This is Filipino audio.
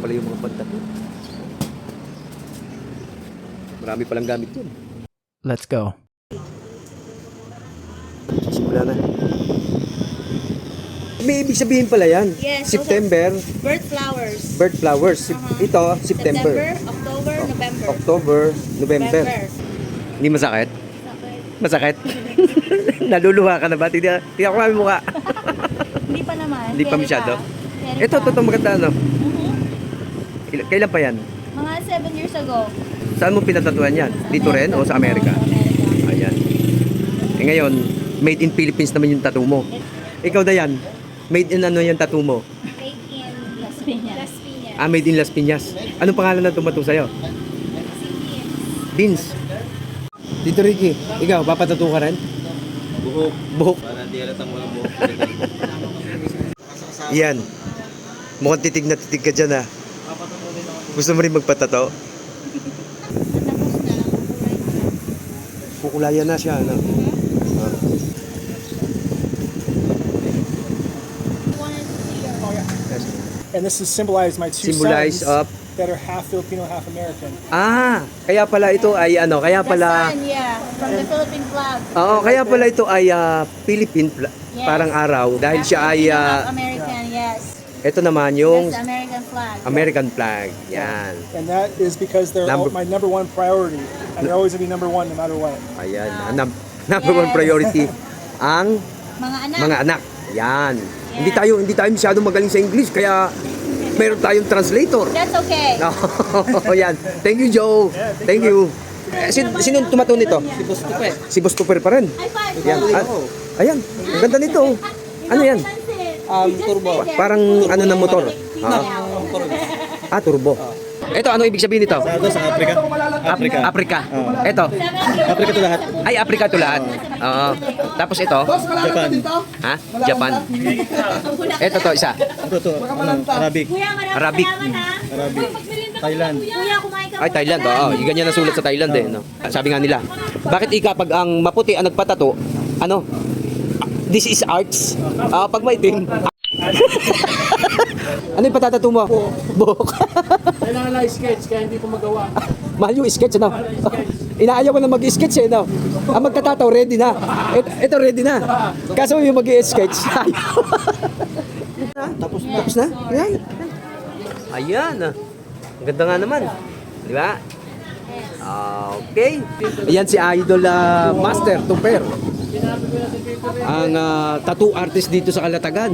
pala yung mga pantato. Marami palang gamit yun. Let's go. Simula na. May ibig sabihin pala yan. Yes, September, bird flowers. bird flowers. Ito, September. October, November. October, November. Hindi masakit? Masakit? Naluluha ka na ba? Hindi ako kami mukha. Hindi pa naman. Hindi pa Kaya masyado. Kaya Ito, pa. totoo maganda, ano? Kailan pa yan? Mga 7 years ago. Saan mo pinatatuan yan? Dito rin o sa Amerika? Amerika. Ayan. Eh ngayon, made in Philippines naman yung tattoo mo. Ikaw, Dayan, made in ano yung tattoo mo? Made in Las Piñas. Las Piñas. Ah, made in Las Piñas. Anong pangalan na tumato sa'yo? Beans. Dito, Ricky. Ikaw, papatato ka rin? Buhok. Buhok. Para hindi halatang walang buhok. Yan. Mukhang titig na titig ka dyan, ha? Gusto mo rin magpatato? Kukulayan na siya, ano? Ah. And this is symbolized my two Symbolize sons of... that are half Filipino, half American. Ah, kaya pala ito ay ano, kaya pala... The sun, yeah. From the Philippine flag. Oo, kaya pala ito ay Philippine Yes. parang araw dahil Half siya ay Filipino, half American, yes. ito naman yung That's the American flag. American flag. Yan. And that is because they're my number one priority. And they're always going to be number one no matter what. Ayan. Number one Yes. priority ang Mga anak. mga anak. Yan. Hindi tayo masyadong magaling sa English kaya meron tayong translator. That's okay. Oh, yan. Thank you, Joe. Thank you. Sino tumato nito? Si Boss Cooper pa rin. High five. Yan. Ayan. Ang ganda nito. Ano yan? Turbo. Parang ano ng motor. Turbo. Ito, ano ibig sabihin nito? Ito sa Africa. Africa. Africa. Ito. Africa to lahat. Ay, Africa to lahat. Oo. Tapos ito? Japan. Ha? Japan. Ito to, isa. Ito, Arabic. Arabic. Arabic. Thailand. Ay, Thailand. Oo. Yung ganyan ang sulat sa Thailand eh. No? Sabi nga nila, bakit pag ang maputi ang nagpatato, ano? This is arts. Pag maitim. Ano yung patatato mo? Buhok. Kailangan na sketch kaya hindi ko magawa. Mahal yung sketch, ano? Inaayaw ko na mag-sketch, eh, no? Ang magtatataw, ready na. Ito, ready na. Kaso yung mag-sketch, ayaw. Tapos na? Ayan. Ayan. Ang ganda nga naman. Di ba? Okay. Ayan si Idol Master Tuper. Ang tattoo artist dito sa Calatagan.